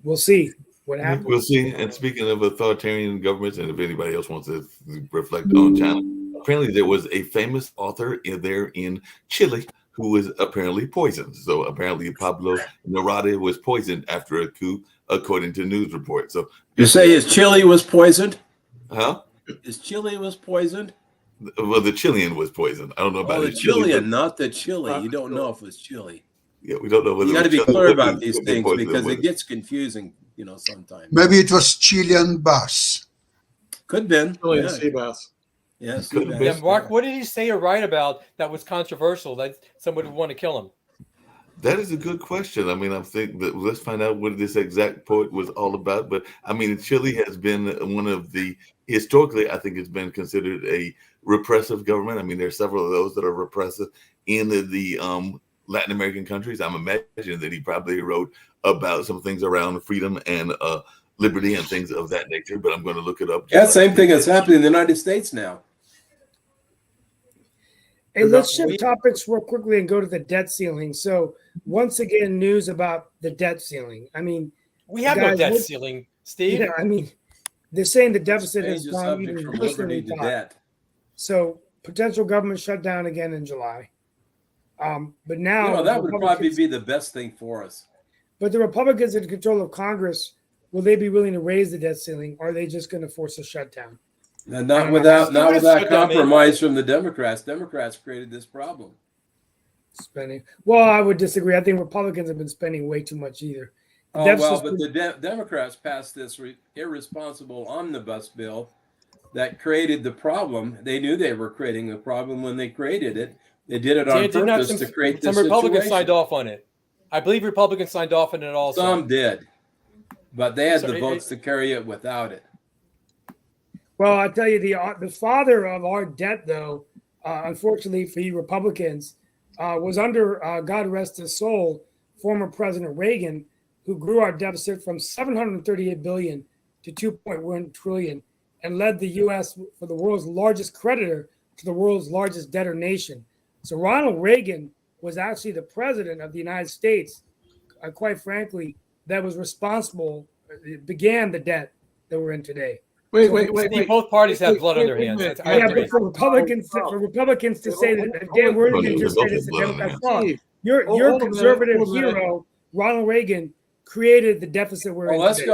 we'll see what happens. We'll see. And speaking of authoritarian governments, and if anybody else wants to reflect on China, apparently there was a famous author there in Chile who was apparently poisoned. So apparently Pablo Neruda was poisoned after a coup, according to news reports. So You say his Chile was poisoned? huh? His Chile was poisoned? Well, the Chilean was poisoned. I don't know about Oh, the his Chile, Chilean, but- not the Chile. You don't know if it was Chile. Yeah, we don't know whether You got to it was be Chile clear or about the- these the things poison because was. it gets confusing, sometimes. Maybe it was Chilean bus. Could have been. Chilean Yeah. sea bass. Yes. Could have Yeah, been. Mark, what did he say or write about that was controversial that somebody would want to kill him? That is a good question. I mean, I'm thinking that let's find out what this exact poet was all about. But I mean, Chile has been one of the historically, I think, it's been considered a repressive government. I mean, there's several of those that are repressive in the Latin American countries. I'm imagining that he probably wrote about some things around freedom and liberty and things of that nature. But I'm going to look it up. Yeah, same thing that's happening in the United States now. Hey, let's shift topics real quickly and go to the debt ceiling. So once again, news about the debt ceiling. I mean, We have no Guys, debt what- ceiling, Steve. they're saying the deficit has Change the gone subject even from worse than liberty we to thought. debt. So potential government shutdown again in July. But now That would probably Republicans- be the best thing for us. But the Republicans in control of Congress, will they be willing to raise the debt ceiling, or are they just going to force a shutdown? And not without Shut down, man. compromise from the Democrats. Democrats created this problem. Spending. Well, I would disagree. I think Republicans have been spending way too much either. Oh, deficit's well, but the Democrats passed this irresponsible omnibus bill that created the problem. They knew they were creating the problem when they created it. They did it on Didn't have purpose to create this some Republicans situation. signed off on it. I believe Republicans signed off on it also. Some did, but they had So the votes to carry it without it. Well, I tell you, the father of our debt, though, unfortunately for you Republicans, was under God rest his soul, former President Reagan, who grew our deficit from 738 billion to 2.1 trillion, and led the U.S. for the world's largest creditor to the world's largest debtor nation. So Ronald Reagan was actually the president of the United States, quite frankly, that was responsible, began the debt that we're in today. Wait. Steve, both parties have blood on their wait a hands. minute. That's- I Yeah, agree. but for Republicans to say that Dan Worthington just said it's a Democrat's fault. Steve, Your hold a minute, conservative hold a minute. hero, Ronald Reagan, created the deficit we're Well, in let's today.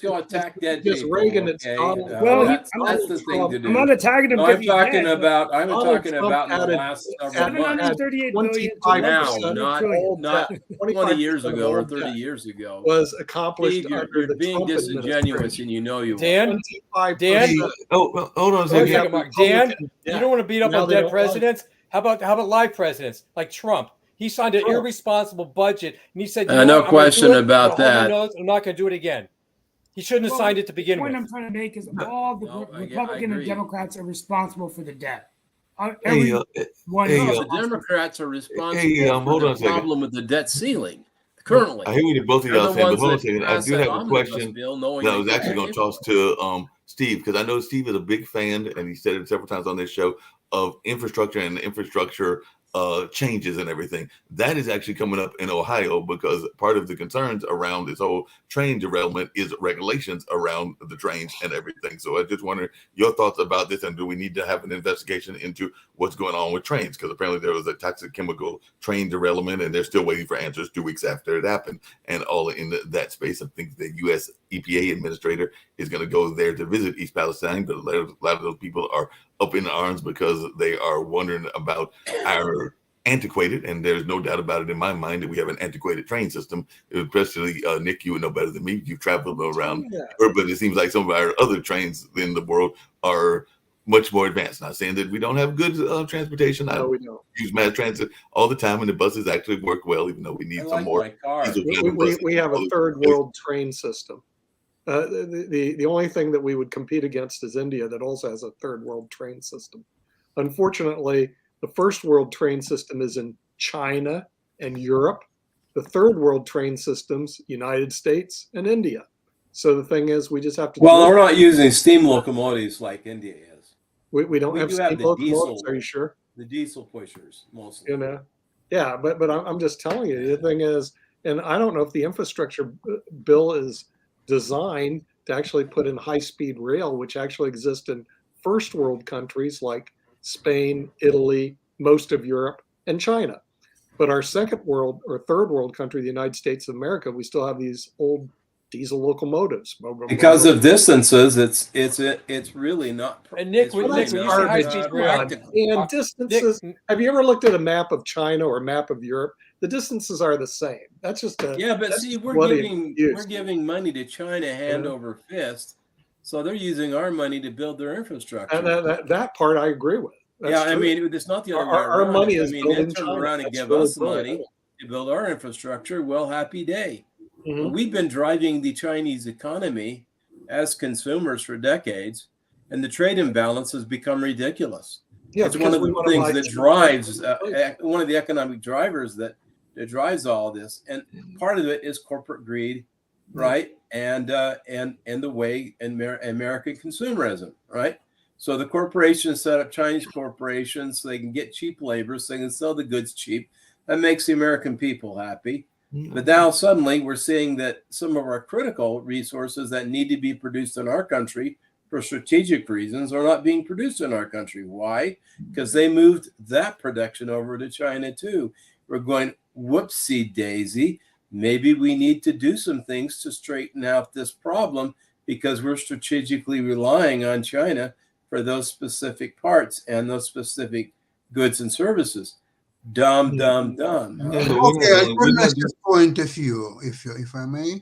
go attack dead It's people. Reagan, it's okay? Donald Well, that's Donald the thing Trump. to do. I'm not attacking him. No, because I'm he's talking dead, but about in Donald the Trump last added- several months. 738 billion to 25% Now, 1 trillion. not 20 years 25% ago or of 30 debt years ago. was accomplished Steve, you're under the being Trump disingenuous, administration. and you know you are. Dan, 25%. Oh, well, hold on a Wait a second. second, Mark. Dan, Republican you debt. don't want to beat up Now on they dead don't like it. presidents. How about live presidents like Trump? He signed an Trump. irresponsible budget, and he said, No what? I'm gonna question do it, about but hold my that. nose, I'm not going to do it again. He shouldn't have Well, signed it to The begin point with. I'm trying to make is all the No, I Republican and agree. Democrats are responsible for the debt. every Hey, one. hey, No, the Democrats are responsible for hold on the a second. problem with the debt ceiling currently. I hear what both of They're y'all the saying, but ones hold on a that second. I passed do that have a omnibus question bill knowing that I they was couldn't actually going pay to toss to Steve, because I know Steve is a big fan, and he said it several times on this show, of infrastructure and infrastructure changes and everything. That is actually coming up in Ohio, because part of the concerns around this whole train derailment is regulations around the trains and everything. So I just wonder your thoughts about this, and do we need to have an investigation into what's going on with trains? Because apparently there was a toxic chemical train derailment, and they're still waiting for answers 2 weeks after it happened. And all in that space, I think the U.S. EPA administrator is going to go there to visit East Palestine, but a lot of those people are up in arms because they are wondering about our antiquated, and there's no doubt about it in my mind that we have an antiquated train system, especially Nick, you would know better than me. You've traveled around Europe, but it seems like some of our other trains in the world are much more advanced. Not saying that we don't have good transportation. No, we don't. Use mass transit all the time, and the buses actually work well, even though we need I some like more my car. diesel buses. We have a third world train system. The only thing that we would compete against is India, that also has a third world train system. Unfortunately, the first world train system is in China and Europe. The third world train systems, United States and India. So the thing is, we just have to. Well, we're not using steam locomotives like India is. We don't we have do steam have the locomotives. diesel. Are you sure? The diesel pushers mostly. You know, yeah, but I'm just telling you, the thing is, and I don't know if the infrastructure bill is designed to actually put in high-speed rail, which actually exists in first world countries like Spain, Italy, most of Europe, and China. But our second world or third world country, the United States of America, we still have these old diesel locomotives. Because of distances, it's really not. And Nick, it's when really you not, say high-speed rail, practical. And distances. Nick, Have you ever looked at a map of China or a map of Europe? The distances are the same. That's just a Yeah, but that's see, just we're bloody giving excuse. money to China hand over fist, so they're using our money to build their infrastructure. And that part I agree with. That's yeah, I true. mean, it's not the other way Our around. money I is mean, built they in turn China. around and That's give really us money brilliant. to build our infrastructure. Well, happy day. Mhm. But we've been driving the Chinese economy as consumers for decades, and the trade imbalance has become ridiculous. Yeah, It's one because of we the want to things buy that cheap drives goods. one of the economic drivers that drives all this, and part of it is corporate greed, right? And the way American consumerism, right? So the corporations set up Chinese corporations so they can get cheap labor, so they can sell the goods cheap. That makes the American people happy. But now suddenly we're seeing that some of our critical resources that need to be produced in our country for strategic reasons are not being produced in our country. Why? Because they moved that production over to China too. We're going, whoopsie daisy. Maybe we need to do some things to straighten out this problem because we're strategically relying on China for those specific parts and those specific goods and services. Dumb. Okay, I can ask this point of view, if I may.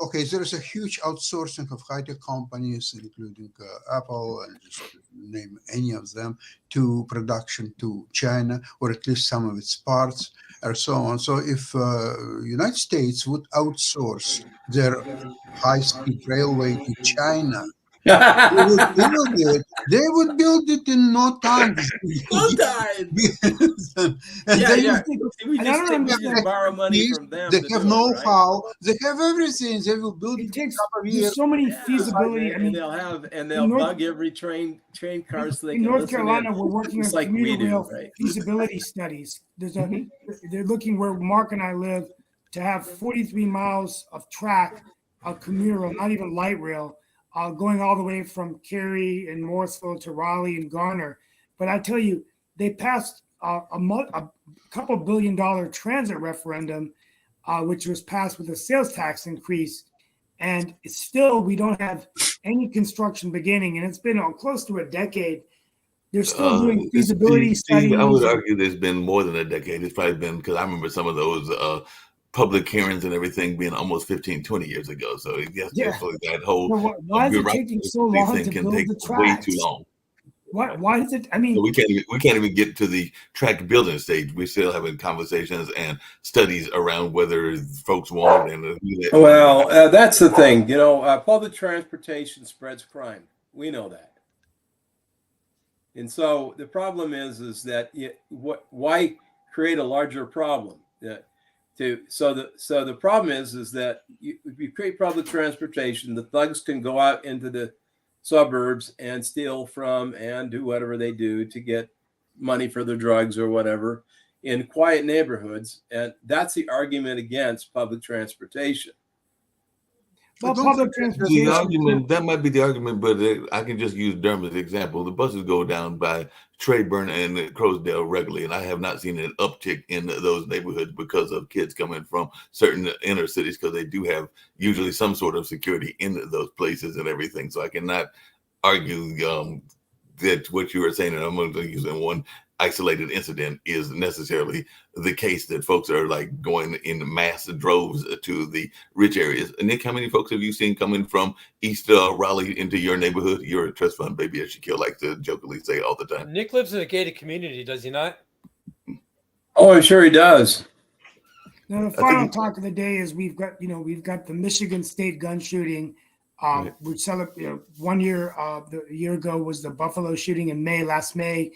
Okay, there is a huge outsourcing of high-tech companies, including Apple, and just name any of them, to production to China, or at least some of its parts, or so on. So if United States would outsource their high-speed railway to China, they would build it in no time. We just borrow money from them. They have know-how. They have everything. They will build It it. takes there's so many feasibility. I mean, they'll bug every train car so they in can North listen Carolina, in. we're working on Just like we commuter do, rail right? feasibility studies. They're looking where Mark and I live to have 43 miles of track, commuter rail, not even light rail, going all the way from Cary and Morrisville to Raleigh and Garner. But I tell you, they passed a couple $1 billion transit referendum, which was passed with a sales tax increase. And it's still, we don't have any construction beginning, and it's been close to a decade. They're still doing feasibility studies. I would argue there's been more than a decade. It's probably been, because I remember some of those public hearings and everything being almost 15, 20 years ago. So yes, definitely that whole why is it taking so long to build the tracks? Way too long. Why is it? I mean, so we can't even get to the track building stage. We're still having conversations and studies around whether folks want and well, that's the thing. You know, public transportation spreads crime. We know that. And so the problem is that why create a larger problem? So the problem is that if you create public transportation, the thugs can go out into the suburbs and steal from and do whatever they do to get money for their drugs or whatever in quiet neighborhoods, and that's the argument against public transportation. Well, don't public The transportation. argument, that might be the argument, but I can just use Durham as an example. The buses go down by Trayburn and Crosdale regularly, and I have not seen an uptick in those neighborhoods because of kids coming from certain inner cities, because they do have usually some sort of security in those places and everything. So I cannot argue that what you were saying, and I'm going to use in one isolated incident, is necessarily the case that folks are like going in mass droves to the rich areas. And Nick, how many folks have you seen coming from East Raleigh into your neighborhood? You're a trust fund baby, as Shaquille likes to jokingly say all the time. Nick lives in a gated community, does he not? Oh, I'm sure he does. Now, the final talk of the day is we've got the Michigan State gun shooting, Right. which celebrated 1 year. The year ago was the Buffalo shooting in last May.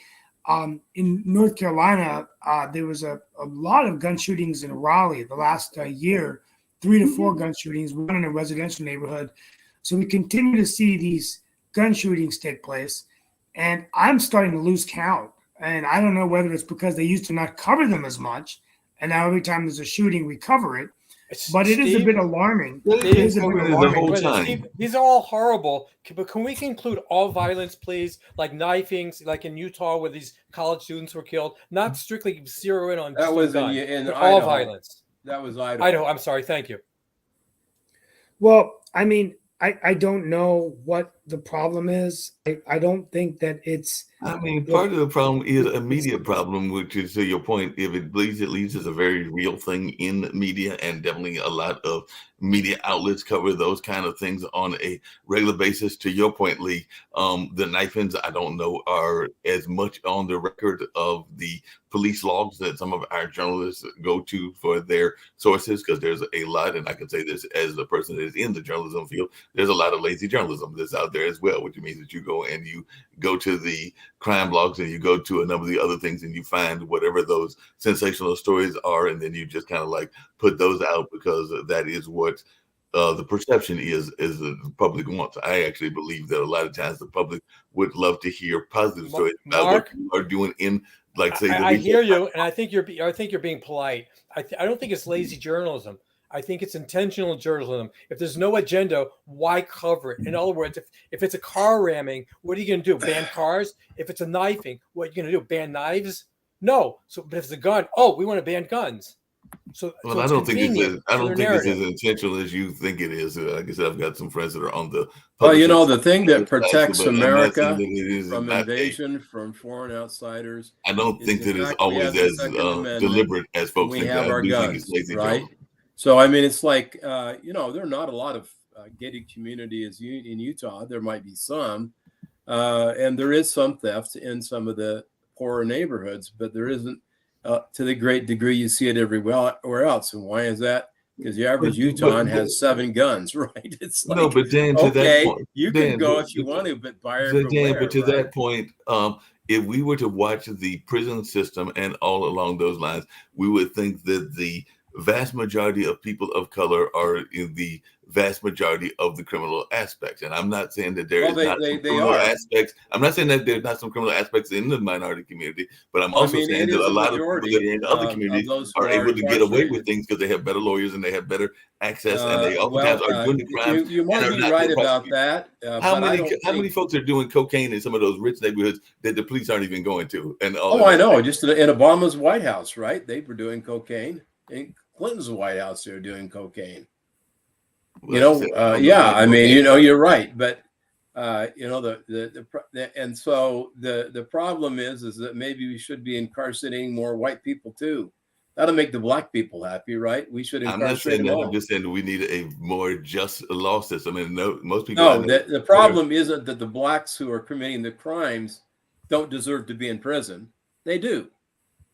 In North Carolina, there was a lot of gun shootings in Raleigh the last year, 3 to 4 gun shootings, one in a residential neighborhood. So we continue to see these gun shootings take place, and I'm starting to lose count. And I don't know whether it's because they used to not cover them as much, and now every time there's a shooting, we cover it. But it is a bit alarming. It It is a covered bit it the alarming. whole Wait, time. Steve, these are all horrible, but can we include all violence, please? Like knifings, like in Utah where these college students were killed, not strictly zero in on That was gun, in but all Idaho. violence. That was Idaho. Idaho, I'm sorry, thank you. Well, I mean, I don't know what the problem is. I don't think that it's I mean, part of the problem is a media problem, which is, to your point, if it bleeds, it leads, is a very real thing in media, and definitely a lot of media outlets cover those kind of things on a regular basis. To your point, Lee, the knifings, I don't know, are as much on the record of the police logs that some of our journalists go to for their sources, because there's a lot, and I can say this as the person that is in the journalism field, there's a lot of lazy journalism that's out there as well, which means that you go to the crime blogs and you go to a number of the other things and you find whatever those sensational stories are, and then you just kind of like put those out because that is what the perception is the public wants. I actually believe that a lot of times the public would love to hear positive stories about what Mark, you are doing in, like, say, I hear you, and I think you're being polite. I don't think it's lazy journalism. I think it's intentional journalism. If there's no agenda, why cover it? In other words, if it's a car ramming, what are you going to do? Ban cars? If it's a knifing, what are you going to do? Ban knives? No. So, but if it's a gun, we want to ban guns. So, well, I don't think it's as narrative. intentional as you think it is. Like I said, I've got some friends that are on the. Well, you know, public the thing that side, protects but I'm not saying America that it is from not invasion from foreign outsiders, I don't is think the that it's fact we always have the as Second Amendment, deliberate as folks we think. have I our do think guns, it's lazy right? journalism. So, I mean, it's like, there are not a lot of gated communities in Utah. There might be some, and there is some theft in some of the poorer neighborhoods, but there isn't to the great degree you see it everywhere else. And why is that? Because the average Utahn has 7 guns, right? It's like, No, but Dan, to that point, you Dan, can go but- if you want to, but buyer Dan, beware, but to right? that point, if we were to watch the prison system and all along those lines, we would think that the vast majority of people of color are in the vast majority of the criminal aspects. And I'm not saying that there is not some criminal aspects. I'm not saying that there's not some criminal aspects in the minority community, but I'm also saying that a lot of people that are in other communities are able to get away with things because they have better lawyers and they have better access, and they oftentimes are doing the crimes. You might be right about that. How many folks are doing cocaine in some of those rich neighborhoods that the police aren't even going to? And I know. Just in Obama's White House, right? They were doing cocaine. In Clinton's White House, they were doing cocaine. I mean, you're right, but and so the problem is that maybe we should be incarcerating more white people too. That'll make the black people happy, right? We should incarcerate. I'm not saying them that. all. I'm just saying that we need a more just law system. And most people. No, the problem isn't that the blacks who are committing the crimes don't deserve to be in prison. They do.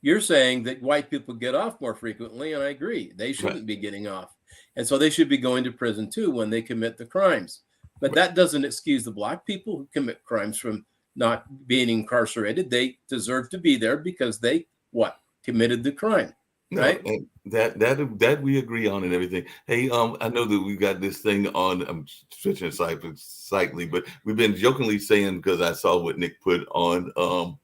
You're saying that white people get off more frequently, and I agree. They shouldn't be getting off. And so they should be going to prison too when they commit the crimes. But that doesn't excuse the black people who commit crimes from not being incarcerated. They deserve to be there because they committed the crime, right? No, and that we agree on and everything. Hey, I know that we got this thing on. I'm switching slightly, but we've been jokingly saying, because I saw what Nick put on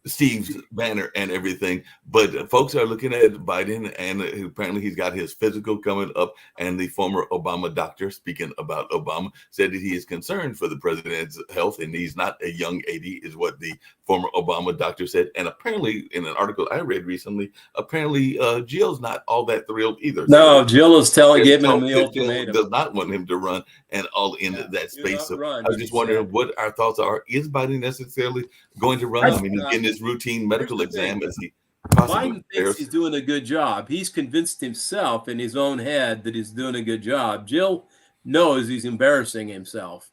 Steve's banner and everything, but folks are looking at Biden, and apparently he's got his physical coming up, and the former Obama doctor, speaking about Obama, said that he is concerned for the president's health, and he's not a young 80, is what the former Obama doctor said. And apparently in an article I read recently, apparently Jill's not all that thrilled either. No, Jill is giving him the ultimatum. Does not want him to run and all in that space. So I was just wondering what our thoughts are. Is Biden necessarily going to run? I mean, he's getting his routine medical exam as he possibly Biden thinks he's doing a good job. He's convinced himself in his own head that he's doing a good job. Jill knows he's embarrassing himself.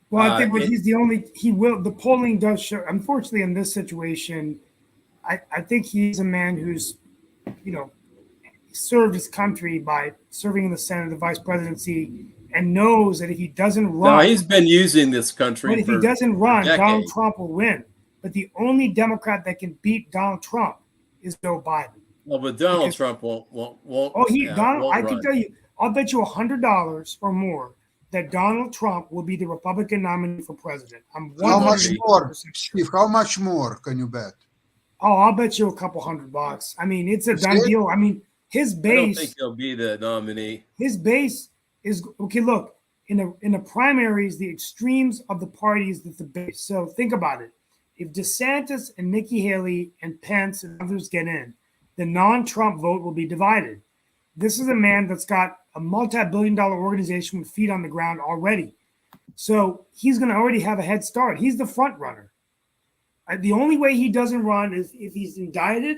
Well, I think but he's the only, the polling does show, unfortunately, in this situation, I think he's a man who's, served his country by serving in the Senate, the vice presidency, and knows that if he doesn't run. No, he's been using this country. But if he doesn't run, decades. Donald Trump will win. But the only Democrat that can beat Donald Trump is Joe Biden. Well, but Donald Trump won't. Donald, I can run. tell you, I'll bet you $100 or more that Donald Trump will be the Republican nominee for president. How much more, Steve? How much more can you bet? Oh, I'll bet you a couple $100. I mean, it's a done deal. I mean, his base. I don't think he'll be the nominee. His base is okay. Look, in the primaries, the extremes of the parties that's the base. So think about it. If DeSantis and Nikki Haley and Pence and others get in, the non-Trump vote will be divided. This is a man that's got a multi-billion-dollar organization with feet on the ground already. So he's going to already have a head start. He's the front runner. The only way he doesn't run is if he's indicted,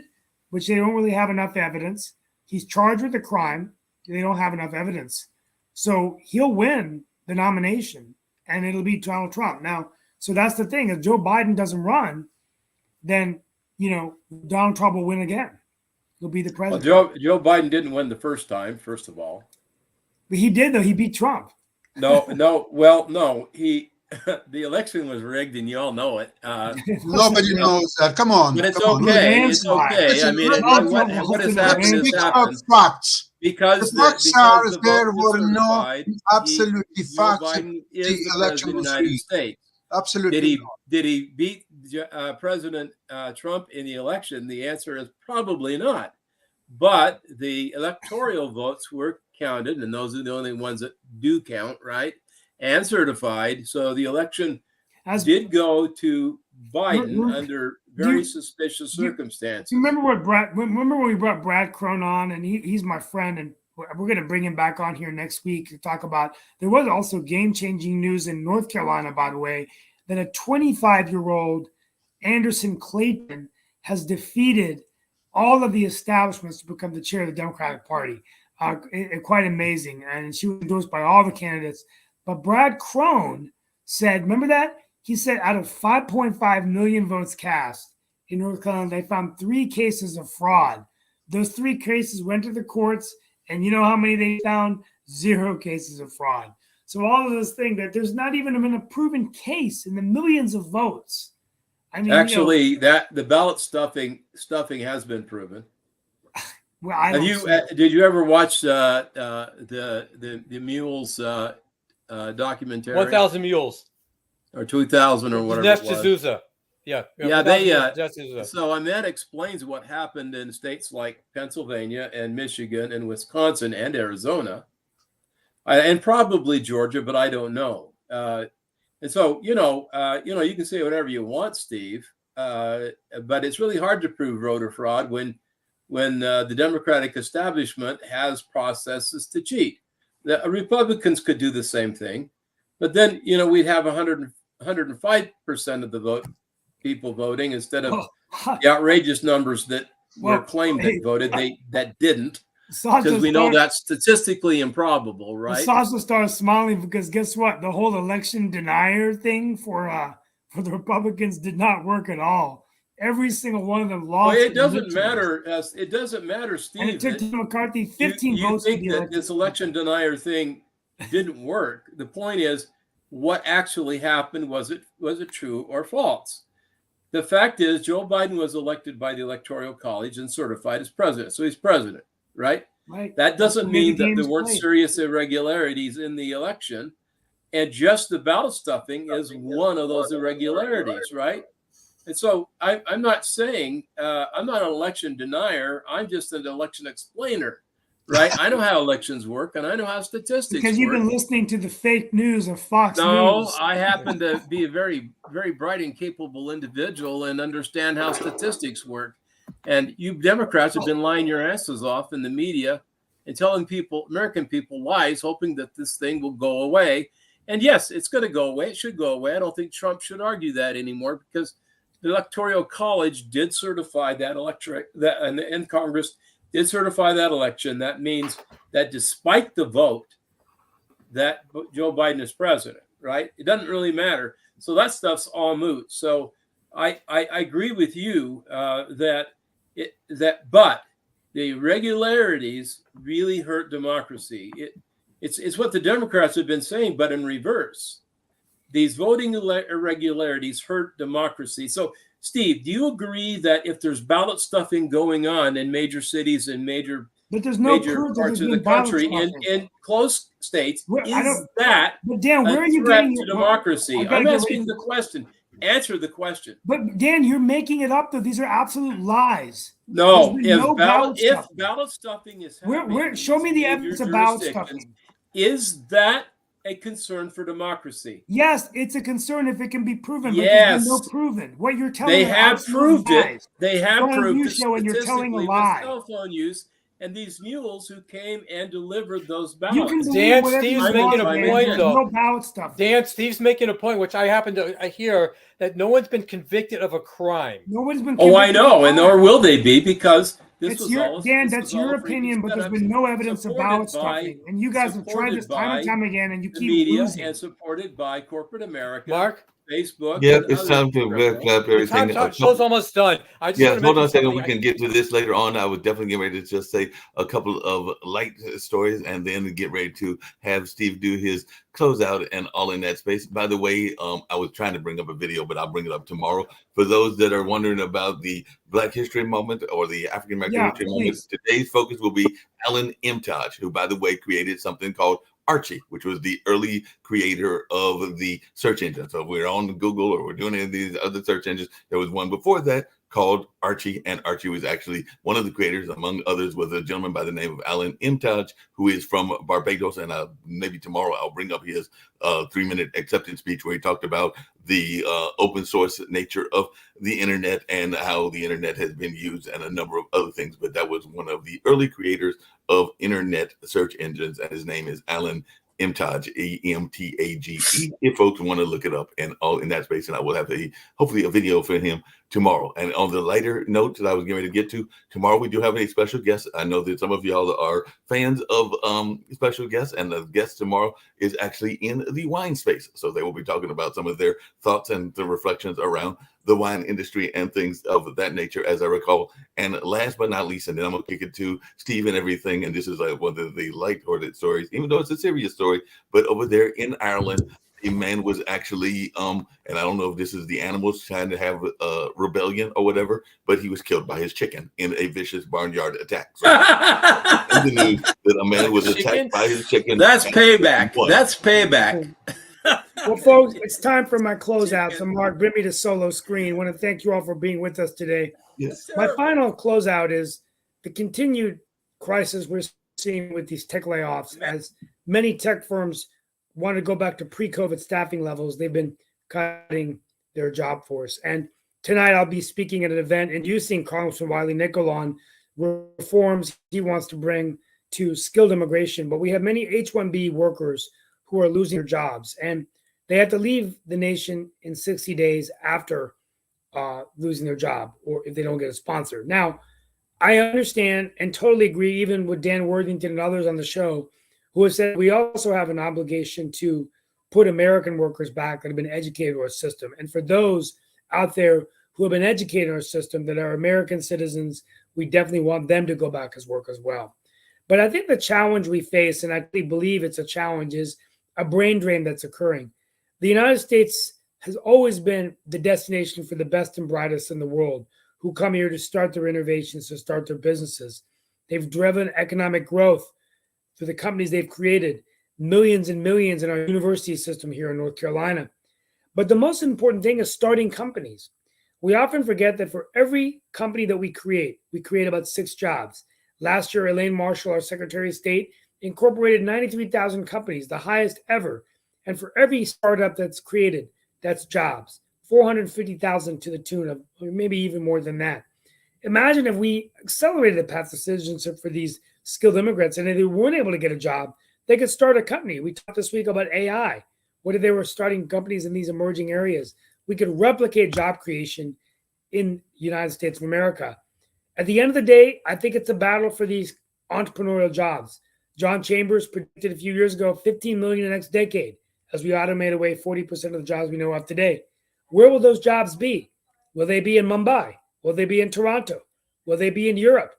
which they don't really have enough evidence. He's charged with a crime. They don't have enough evidence. So he'll win the nomination, and it'll be Donald Trump. Now, so that's the thing. If Joe Biden doesn't run, then, Donald Trump will win again. He'll be the president. Well, Joe Biden didn't win the first time, first of all. But he did, though. He beat Trump. No. He the election was rigged, and you all know it. Nobody knows that. Come on. But it's come okay. On. It's okay. I mean, what has happened has happened. Facts. Because the facts are there were no absolutely facts. Biden is the president of the United States. Absolutely. Did he beat President Trump in the election? The answer is probably not. But the electoral votes were counted, and those are the only ones that do count, right? And certified. So the election did go to Biden under very suspicious circumstances. Remember when we brought Brad Crone on, and he's my friend, and we're going to bring him back on here next week to talk about. There was also game-changing news in North Carolina, by the way, that a 25-year-old Anderson Clayton has defeated all of the establishments to become the chair of the Democratic Party. Quite amazing, and she was endorsed by all the candidates. But Brad Crone said, remember that? He said out of 5.5 million votes cast in North Carolina, they found 3 cases of fraud. Those 3 cases went to the courts, and you know how many they found? 0 cases of fraud. So all of those things that there's not even been a proven case in the millions of votes. I mean, actually, that the ballot stuffing has been proven. Well, did you ever watch the Mules documentary? 1,000 Mules or 2,000 or whatever. Jeff it was. D'Souza. Yeah. So and that explains what happened in states like Pennsylvania and Michigan and Wisconsin and Arizona, and probably Georgia, but I don't know. And so you can say whatever you want, Steve, but it's really hard to prove voter fraud when the Democratic establishment has processes to cheat. The Republicans could do the same thing, but then we'd have 105% of the people voting instead of the outrageous numbers that were claimed that voted that didn't, because we know that's statistically improbable, right? Sasha started smiling because guess what? The whole election denier thing for the Republicans did not work at all. Every single one of them lost. Well, it doesn't matter. It doesn't matter, Steve. And it took Tim McCarthy 15 votes. You think that this election denier thing didn't work? The point is, what actually happened. Was it true or false? The fact is, Joe Biden was elected by the Electoral College and certified as president. So he's president, right? Right. That doesn't mean that there game's weren't played. serious irregularities in the election. And just the ballot stuffing is one of those irregularities, right? And so I'm not saying, I'm not an election denier. I'm just an election explainer, right? I know how elections work and I know how statistics Because you've work. been listening to the fake news of Fox No, News. I happen to be a very, very bright and capable individual and understand how statistics work. And you Democrats have been lying your asses off in the media and telling people, American people, lies, hoping that this thing will go away. And yes, it's going to go away. It should go away. I don't think Trump should argue that anymore because the Electoral College did certify that and Congress did certify that election. That means that despite the vote, that Joe Biden is president, right? It doesn't really matter. So that stuff's all moot. So I agree with you but the irregularities really hurt democracy. It's what the Democrats have been saying, but in reverse. These voting irregularities hurt democracy. So, Steve, do you agree that if there's ballot stuffing going on in major cities and major But there's no major proof that parts there's of the been ballot country stuffing. in close states, Well, I is don't- that But Dan, where a are you threat getting to it? democracy? I gotta I'm get asking ready. the question. Answer the question. But Dan, you're making it up though. These are absolute lies. No, There's been no ballot if stuffing. ballot stuffing is Where- happening, where- in show me these the major evidence of ballot jurisdictions, stuffing. Is that a concern for democracy? Yes, it's a concern if it can be proven. But Yes. there's been no proven. What you're telling They me are have absolute proved it. lies. They have You're on a proved news it show and you're telling a statistically lie. with cell phone use and these mules who came and delivered those You ballots. can believe Dan, whatever Steve's you making want, a Dan. point, There's though. no ballot stuffing. Dan, Steve's making a point, which I happen to hear, that no one's been convicted of a crime. Nobody's been. Oh, I convicted know, of and crime. nor will they be because this It's was your all Dan. this That's was all your a freaking opinion, but there's setup, been no evidence of ballot supported by stuffing, and you guys have tried this time and supported time again, and you the keep media losing. and supported by corporate America, Mark? Facebook. Yeah, and it's other time to criminals. wrap The everything up. show's almost done. I just Yeah, want to hold on a mention second. something. We can get to this later on. I would definitely get ready to just say a couple of light stories and then get ready to have Steve do his closeout and all in that space. By the way, I was trying to bring up a video, but I'll bring it up tomorrow. For those that are wondering about the Black History Moment or the African American Yeah, History Moment, please. today's focus will be Alan Imtaj, who, by the way, created something called Archie, which was the early creator of the search engine. So if we're on Google or we're doing any of these other search engines, there was one before that called Archie, and Archie was actually one of the creators. Among others was a gentleman by the name of Alan Imtaj, who is from Barbados, and maybe tomorrow I'll bring up his 3-minute acceptance speech where he talked about the open source nature of the internet and how the internet has been used and a number of other things. But that was one of the early creators of internet search engines, and his name is Alan Imtaj, Emtage. If folks want to look it up and all in that space, and I will have hopefully a video for him tomorrow. And on the lighter note that I was getting ready to get to, tomorrow we do have a special guest. I know that some of y'all are fans of special guests, and the guest tomorrow is actually in the wine space. So they will be talking about some of their thoughts and the reflections around the wine industry and things of that nature, as I recall. And last but not least, and then I'm gonna kick it to Steve and everything. And this is like one of the light-hearted stories, even though it's a serious story. But over there in Ireland, a man was actually, and I don't know if this is the animals trying to have a rebellion or whatever, but he was killed by his chicken in a vicious barnyard attack. So in the news that a man was attacked by his chicken. That's payback. That's payback. Well, folks, it's time for my closeout. So, Mark, bring me to solo screen. I want to thank you all for being with us today. Yes. My final closeout is the continued crisis we're seeing with these tech layoffs. As many tech firms want to go back to pre-COVID staffing levels, they've been cutting their job force. And tonight I'll be speaking at an event inducing Congressman Wiley Nickel on reforms he wants to bring to skilled immigration. But we have many H-1B workers who are losing their jobs, and they have to leave the nation in 60 days after losing their job, or if they don't get a sponsor. Now, I understand and totally agree, even with Dan Worthington and others on the show, who have said we also have an obligation to put American workers back that have been educated in our system. And for those out there who have been educated in our system that are American citizens, we definitely want them to go back as work as well. But I think the challenge we face, and I believe it's a challenge, is a brain drain that's occurring. The United States has always been the destination for the best and brightest in the world who come here to start their innovations, to start their businesses. They've driven economic growth through the companies they've created, millions and millions in our university system here in North Carolina. But the most important thing is starting companies. We often forget that for every company that we create about 6 jobs. Last year, Elaine Marshall, our Secretary of State, incorporated 93,000 companies, the highest ever. And for every startup that's created, that's jobs, 450,000 to the tune of maybe even more than that. Imagine if we accelerated the path to citizenship for these skilled immigrants, and if they weren't able to get a job, they could start a company. We talked this week about AI. What if they were starting companies in these emerging areas? We could replicate job creation in the United States of America. At the end of the day, I think it's a battle for these entrepreneurial jobs. John Chambers predicted a few years ago 15 million in the next decade as we automate away 40% of the jobs we know of today. Where will those jobs be? Will they be in Mumbai? Will they be in Toronto? Will they be in Europe?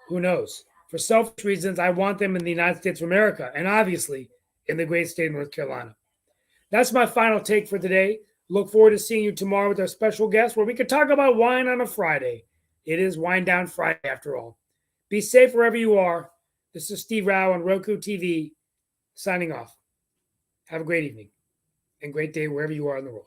Who knows? For selfish reasons, I want them in the United States of America and obviously in the great state of North Carolina. That's my final take for today. Look forward to seeing you tomorrow with our special guest where we could talk about wine on a Friday. It is Wine Down Friday after all. Be safe wherever you are. This is Steve Rao on Roku TV signing off. Have a great evening and great day wherever you are in the world.